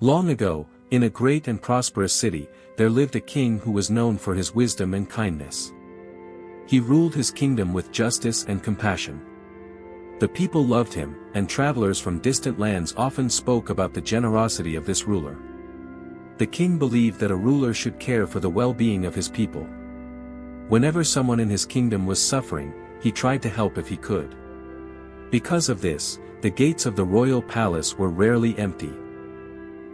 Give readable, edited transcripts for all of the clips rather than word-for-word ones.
Long ago, in a great and prosperous city, there lived a king who was known for his wisdom and kindness. He ruled his kingdom with justice and compassion. The people loved him, and travelers from distant lands often spoke about the generosity of this ruler. The king believed that a ruler should care for the well-being of his people. Whenever someone in his kingdom was suffering, he tried to help if he could. Because of this, the gates of the royal palace were rarely empty.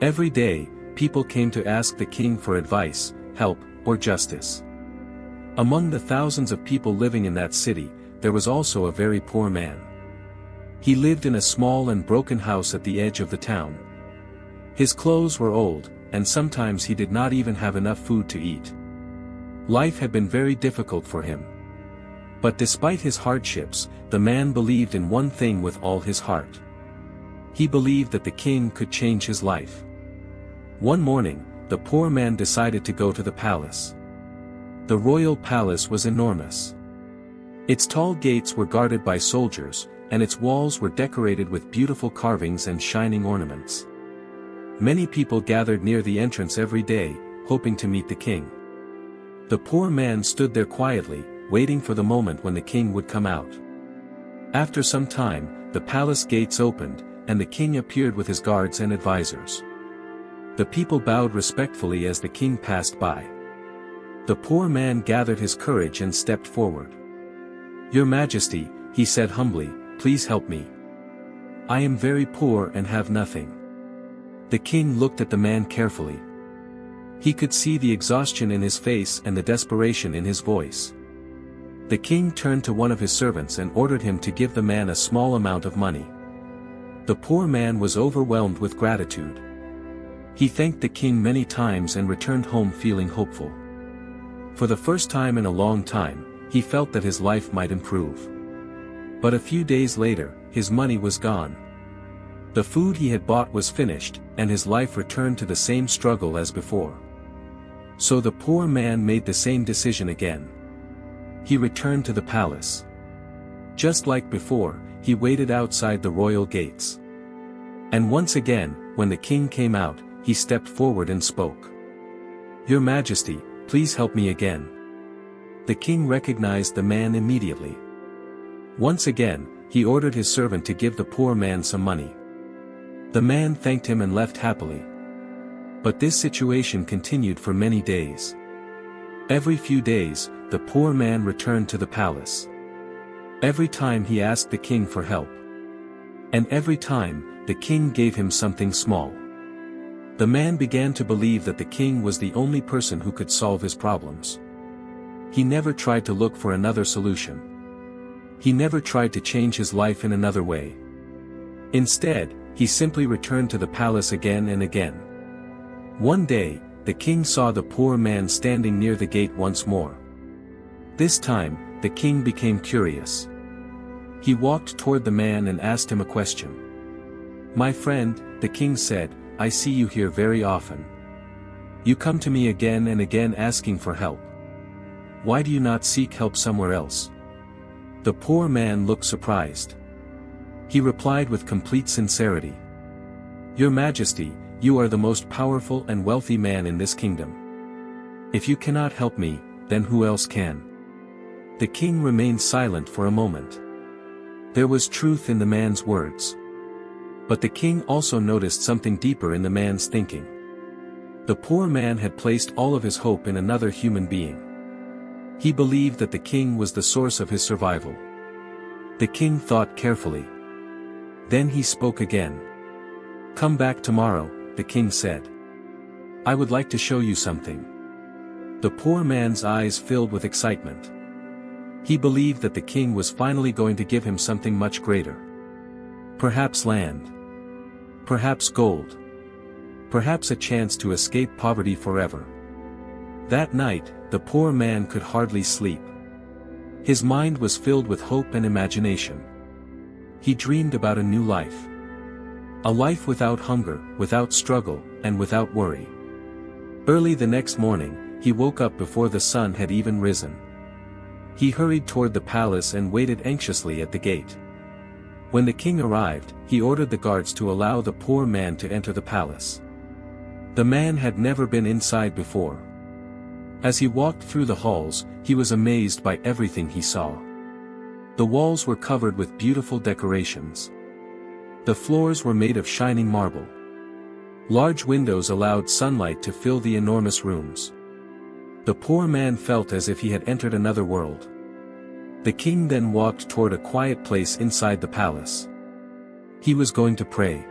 Every day, people came to ask the king for advice, help, or justice. Among the thousands of people living in that city, there was also a very poor man. He lived in a small and broken house at the edge of the town. His clothes were old, and sometimes he did not even have enough food to eat. Life had been very difficult for him. But despite his hardships, the man believed in one thing with all his heart. He believed that the king could change his life. One morning, the poor man decided to go to the palace. The royal palace was enormous. Its tall gates were guarded by soldiers, and its walls were decorated with beautiful carvings and shining ornaments. Many people gathered near the entrance every day, hoping to meet the king. The poor man stood there quietly, waiting for the moment when the king would come out. After some time, the palace gates opened, and the king appeared with his guards and advisors. The people bowed respectfully as the king passed by. The poor man gathered his courage and stepped forward. "Your Majesty," he said humbly, "please help me. I am very poor and have nothing." The king looked at the man carefully. He could see the exhaustion in his face and the desperation in his voice. The king turned to one of his servants and ordered him to give the man a small amount of money. The poor man was overwhelmed with gratitude. He thanked the king many times and returned home feeling hopeful. For the first time in a long time, he felt that his life might improve. But a few days later, his money was gone. The food he had bought was finished, and his life returned to the same struggle as before. So the poor man made the same decision again. He returned to the palace. Just like before, he waited outside the royal gates. And once again, when the king came out, he stepped forward and spoke. "Your Majesty, please help me again." The king recognized the man immediately. Once again, he ordered his servant to give the poor man some money. The man thanked him and left happily. But this situation continued for many days. Every few days, the poor man returned to the palace. Every time he asked the king for help. And every time, the king gave him something small. The man began to believe that the king was the only person who could solve his problems. He never tried to look for another solution. He never tried to change his life in another way. Instead, he simply returned to the palace again and again. One day, the king saw the poor man standing near the gate once more. This time, the king became curious. He walked toward the man and asked him a question. "My friend," the king said, "I see you here very often. You come to me again and again asking for help. Why do you not seek help somewhere else?" The poor man looked surprised. He replied with complete sincerity. "Your Majesty, you are the most powerful and wealthy man in this kingdom. If you cannot help me, then who else can?" The king remained silent for a moment. There was truth in the man's words. But the king also noticed something deeper in the man's thinking. The poor man had placed all of his hope in another human being. He believed that the king was the source of his survival. The king thought carefully. Then he spoke again. "Come back tomorrow," the king said. "I would like to show you something." The poor man's eyes filled with excitement. He believed that the king was finally going to give him something much greater. Perhaps land. Perhaps gold. Perhaps a chance to escape poverty forever. That night, the poor man could hardly sleep. His mind was filled with hope and imagination. He dreamed about a new life. A life without hunger, without struggle, and without worry. Early the next morning, he woke up before the sun had even risen. He hurried toward the palace and waited anxiously at the gate. When the king arrived, he ordered the guards to allow the poor man to enter the palace. The man had never been inside before. As he walked through the halls, he was amazed by everything he saw. The walls were covered with beautiful decorations. The floors were made of shining marble. Large windows allowed sunlight to fill the enormous rooms. The poor man felt as if he had entered another world. The king then walked toward a quiet place inside the palace. He was going to pray.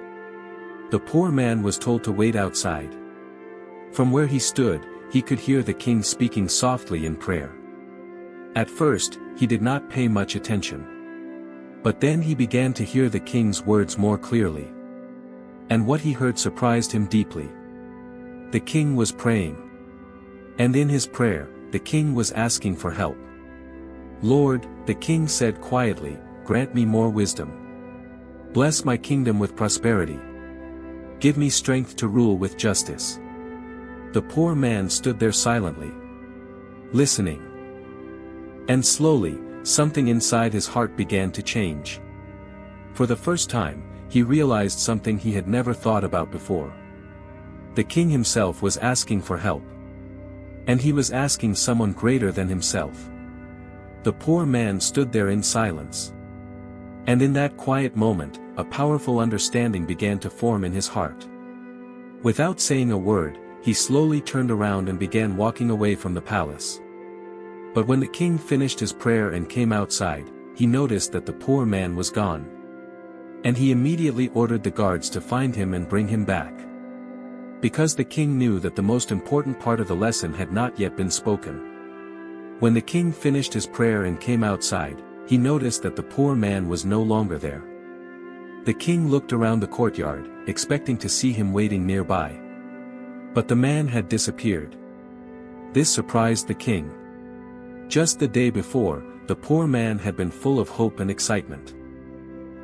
The poor man was told to wait outside. From where he stood, he could hear the king speaking softly in prayer. At first, he did not pay much attention. But then he began to hear the king's words more clearly. And what he heard surprised him deeply. The king was praying. And in his prayer, the king was asking for help. "Lord," the king said quietly, "grant me more wisdom. Bless my kingdom with prosperity. Give me strength to rule with justice." The poor man stood there silently, listening. And slowly, something inside his heart began to change. For the first time, he realized something he had never thought about before. The king himself was asking for help. And he was asking someone greater than himself. The poor man stood there in silence. And in that quiet moment, a powerful understanding began to form in his heart. Without saying a word, he slowly turned around and began walking away from the palace. But when the king finished his prayer and came outside, he noticed that the poor man was gone. And he immediately ordered the guards to find him and bring him back. Because the king knew that the most important part of the lesson had not yet been spoken. When the king finished his prayer and came outside, he noticed that the poor man was no longer there. The king looked around the courtyard, expecting to see him waiting nearby. But the man had disappeared. This surprised the king. Just the day before, the poor man had been full of hope and excitement.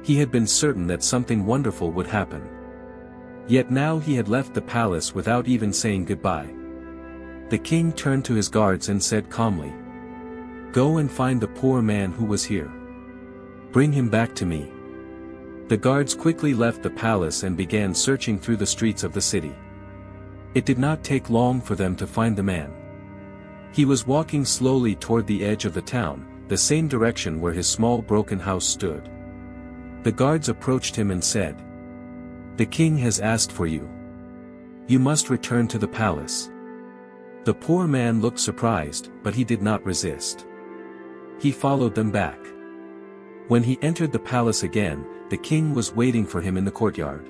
He had been certain that something wonderful would happen. Yet now he had left the palace without even saying goodbye. The king turned to his guards and said calmly, "Go and find the poor man who was here. Bring him back to me." The guards quickly left the palace and began searching through the streets of the city. It did not take long for them to find the man. He was walking slowly toward the edge of the town, the same direction where his small broken house stood. The guards approached him and said, "The king has asked for you. You must return to the palace." The poor man looked surprised, but he did not resist. He followed them back. When he entered the palace again, the king was waiting for him in the courtyard.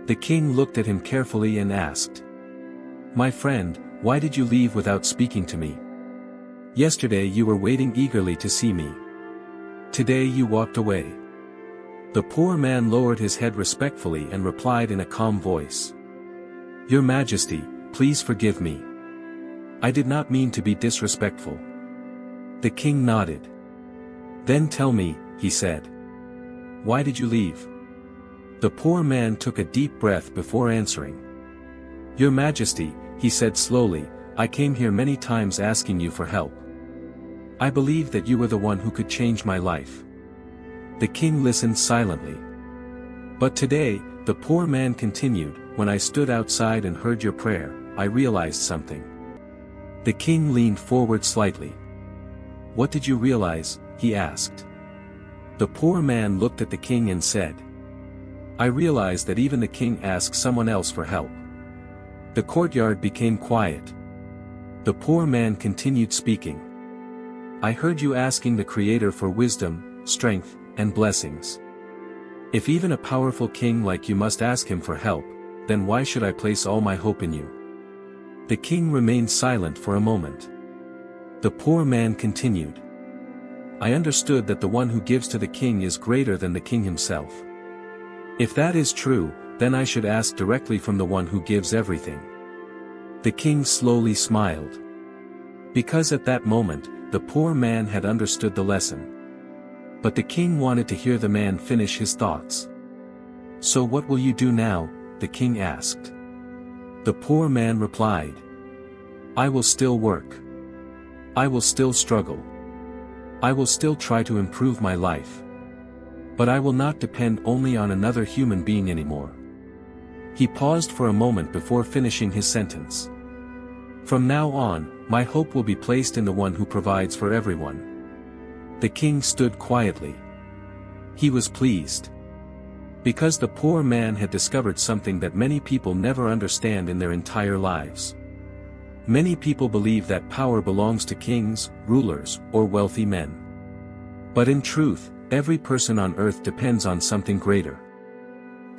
The king looked at him carefully and asked, "My friend, why did you leave without speaking to me? Yesterday you were waiting eagerly to see me. Today you walked away." The poor man lowered his head respectfully and replied in a calm voice, "Your Majesty, please forgive me. I did not mean to be disrespectful." The king nodded. "Then tell me," he said. "Why did you leave?" The poor man took a deep breath before answering. "Your Majesty," he said slowly, "I came here many times asking you for help. I believed that you were the one who could change my life." The king listened silently. "But today," the poor man continued, "when I stood outside and heard your prayer, I realized something." The king leaned forward slightly. "What did you realize?" he asked. The poor man looked at the king and said, "I realized that even the king asks someone else for help." The courtyard became quiet. The poor man continued speaking. "I heard you asking the Creator for wisdom, strength, and blessings. If even a powerful king like you must ask him for help, then why should I place all my hope in you?" The king remained silent for a moment. The poor man continued, "I understood that the one who gives to the king is greater than the king himself. If that is true, then I should ask directly from the one who gives everything." The king slowly smiled. Because at that moment, the poor man had understood the lesson. But the king wanted to hear the man finish his thoughts. "So what will you do now?" the king asked. The poor man replied, "I will still work. I will still struggle. I will still try to improve my life. But I will not depend only on another human being anymore." He paused for a moment before finishing his sentence. From now on, my hope will be placed in the one who provides for everyone. The king stood quietly. He was pleased. Because the poor man had discovered something that many people never understand in their entire lives. Many people believe that power belongs to kings, rulers, or wealthy men. But in truth, every person on earth depends on something greater.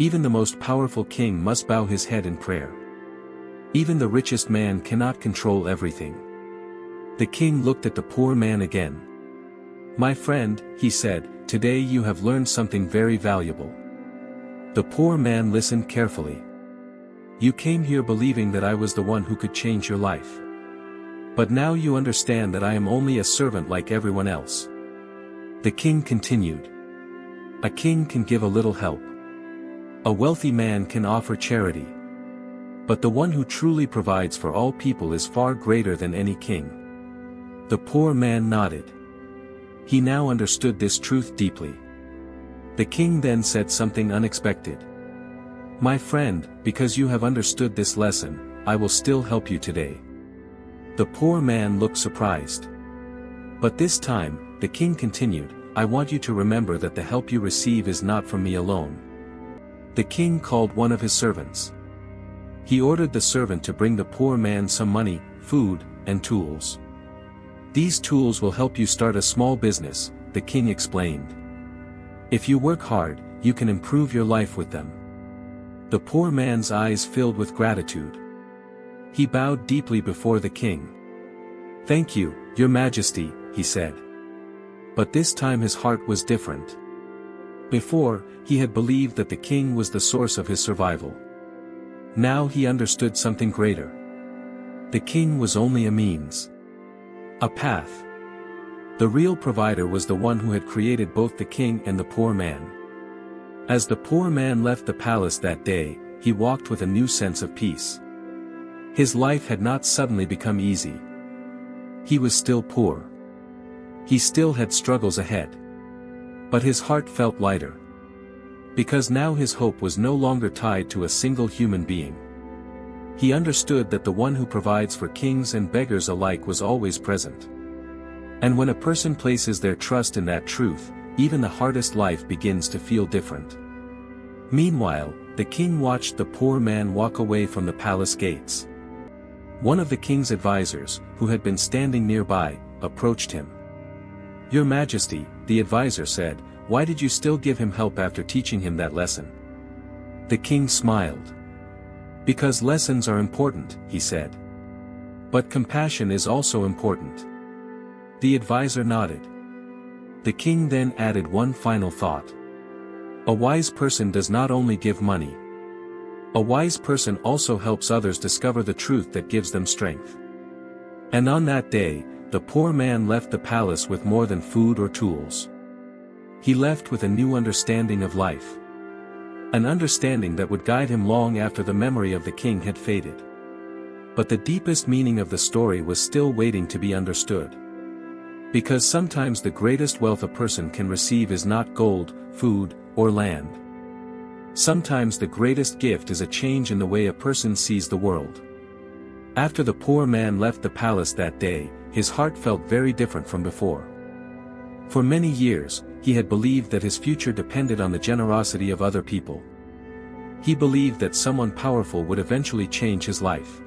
Even the most powerful king must bow his head in prayer. Even the richest man cannot control everything. The king looked at the poor man again. My friend, he said, today you have learned something very valuable. The poor man listened carefully. You came here believing that I was the one who could change your life. But now you understand that I am only a servant like everyone else. The king continued. A king can give a little help. A wealthy man can offer charity. But the one who truly provides for all people is far greater than any king. The poor man nodded. He now understood this truth deeply. The king then said something unexpected. My friend, because you have understood this lesson, I will still help you today. The poor man looked surprised. But this time, the king continued, I want you to remember that the help you receive is not from me alone. The king called one of his servants. He ordered the servant to bring the poor man some money, food, and tools. These tools will help you start a small business, the king explained. If you work hard, you can improve your life with them. The poor man's eyes filled with gratitude. He bowed deeply before the king. Thank you, Your Majesty, he said. But this time his heart was different. Before, he had believed that the king was the source of his survival. Now he understood something greater. The king was only a means. A path. The real provider was the one who had created both the king and the poor man. As the poor man left the palace that day, he walked with a new sense of peace. His life had not suddenly become easy. He was still poor. He still had struggles ahead. But his heart felt lighter. Because now his hope was no longer tied to a single human being. He understood that the one who provides for kings and beggars alike was always present. And when a person places their trust in that truth, even the hardest life begins to feel different. Meanwhile, the king watched the poor man walk away from the palace gates. One of the king's advisors, who had been standing nearby, approached him. Your Majesty, the advisor said, why did you still give him help after teaching him that lesson? The king smiled. Because lessons are important, he said. But compassion is also important. The advisor nodded. The king then added one final thought. A wise person does not only give money. A wise person also helps others discover the truth that gives them strength. And on that day, the poor man left the palace with more than food or tools. He left with a new understanding of life. An understanding that would guide him long after the memory of the king had faded. But the deepest meaning of the story was still waiting to be understood. Because sometimes the greatest wealth a person can receive is not gold, food, or land. Sometimes the greatest gift is a change in the way a person sees the world. After the poor man left the palace that day, his heart felt very different from before. For many years, he had believed that his future depended on the generosity of other people. He believed that someone powerful would eventually change his life.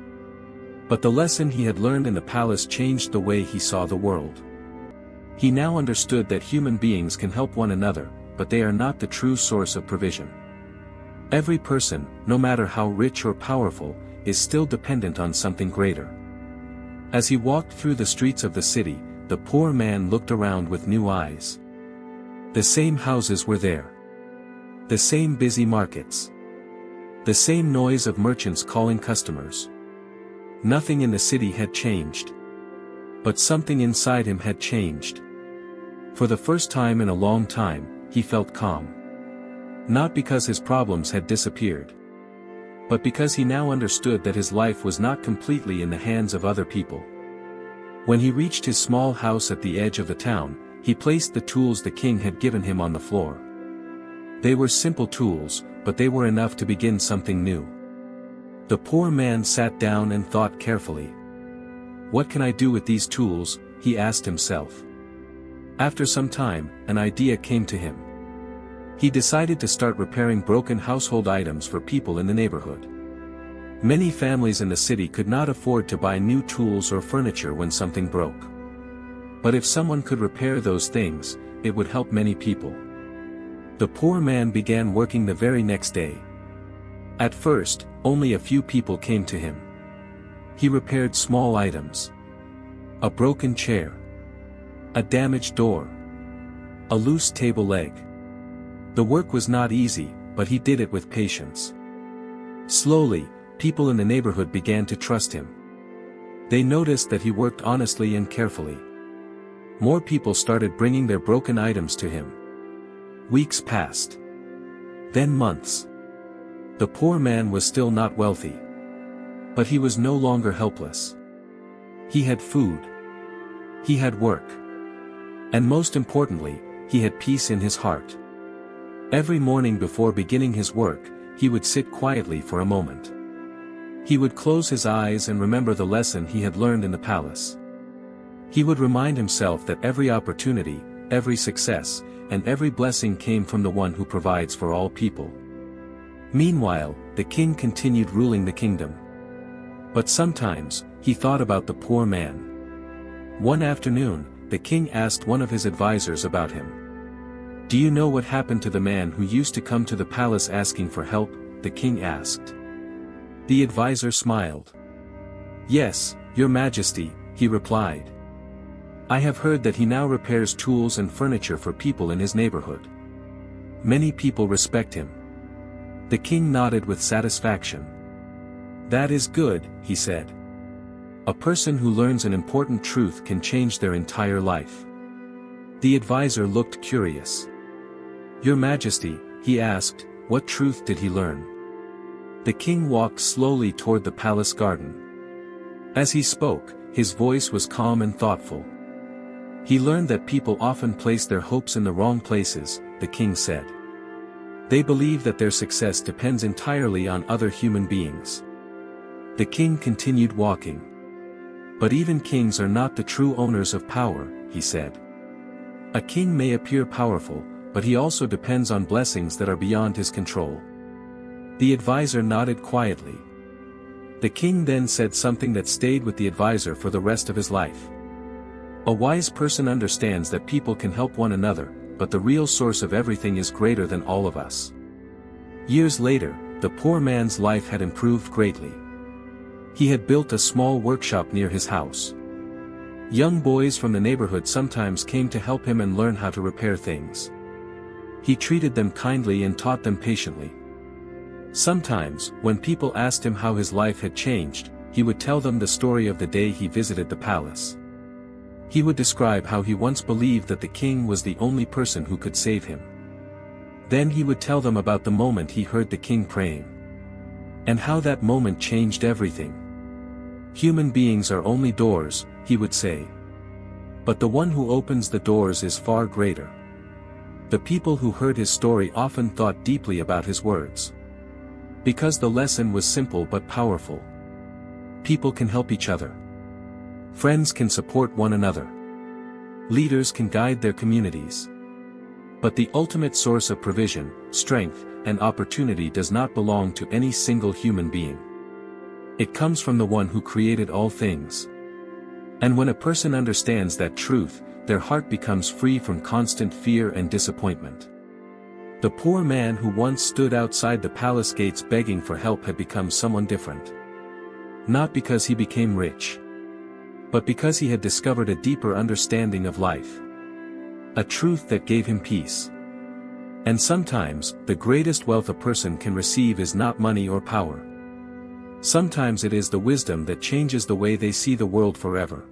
But the lesson he had learned in the palace changed the way he saw the world. He now understood that human beings can help one another, but they are not the true source of provision. Every person, no matter how rich or powerful, is still dependent on something greater. As he walked through the streets of the city, the poor man looked around with new eyes. The same houses were there. The same busy markets. The same noise of merchants calling customers. Nothing in the city had changed. But something inside him had changed. For the first time in a long time, he felt calm. Not because his problems had disappeared. But because he now understood that his life was not completely in the hands of other people. When he reached his small house at the edge of the town, he placed the tools the king had given him on the floor. They were simple tools, but they were enough to begin something new. The poor man sat down and thought carefully. What can I do with these tools, he asked himself. After some time, an idea came to him. He decided to start repairing broken household items for people in the neighborhood. Many families in the city could not afford to buy new tools or furniture when something broke. But if someone could repair those things, it would help many people. The poor man began working the very next day. At first, only a few people came to him. He repaired small items. A broken chair. A damaged door. A loose table leg. The work was not easy, but he did it with patience. Slowly, people in the neighborhood began to trust him. They noticed that he worked honestly and carefully. More people started bringing their broken items to him. Weeks passed. Then months. The poor man was still not wealthy. But he was no longer helpless. He had food. He had work. And most importantly, he had peace in his heart. Every morning before beginning his work, he would sit quietly for a moment. He would close his eyes and remember the lesson he had learned in the palace. He would remind himself that every opportunity, every success, and every blessing came from the one who provides for all people. Meanwhile, the king continued ruling the kingdom. But sometimes, he thought about the poor man. One afternoon, the king asked one of his advisors about him. "Do you know what happened to the man who used to come to the palace asking for help?" the king asked. The advisor smiled. "Yes, Your Majesty," he replied. "I have heard that he now repairs tools and furniture for people in his neighborhood. Many people respect him." The king nodded with satisfaction. "That is good," he said. "A person who learns an important truth can change their entire life." The advisor looked curious. "Your Majesty," he asked, "what truth did he learn?" The king walked slowly toward the palace garden. As he spoke, his voice was calm and thoughtful. "He learned that people often place their hopes in the wrong places," the king said. "They believe that their success depends entirely on other human beings." The king continued walking. "But even kings are not the true owners of power," he said. "A king may appear powerful, but he also depends on blessings that are beyond his control." The advisor nodded quietly. The king then said something that stayed with the advisor for the rest of his life. "A wise person understands that people can help one another, but the real source of everything is greater than all of us." Years later, the poor man's life had improved greatly. He had built a small workshop near his house. Young boys from the neighborhood sometimes came to help him and learn how to repair things. He treated them kindly and taught them patiently. Sometimes, when people asked him how his life had changed, he would tell them the story of the day he visited the palace. He would describe how he once believed that the king was the only person who could save him. Then he would tell them about the moment he heard the king praying. And how that moment changed everything. "Human beings are only doors," he would say. "But the one who opens the doors is far greater." The people who heard his story often thought deeply about his words. Because the lesson was simple but powerful. People can help each other. Friends can support one another. Leaders can guide their communities. But the ultimate source of provision, strength, and opportunity does not belong to any single human being. It comes from the one who created all things. And when a person understands that truth, their heart becomes free from constant fear and disappointment. The poor man who once stood outside the palace gates begging for help had become someone different. Not because he became rich, but because he had discovered a deeper understanding of life. A truth that gave him peace. And sometimes, the greatest wealth a person can receive is not money or power. Sometimes it is the wisdom that changes the way they see the world forever.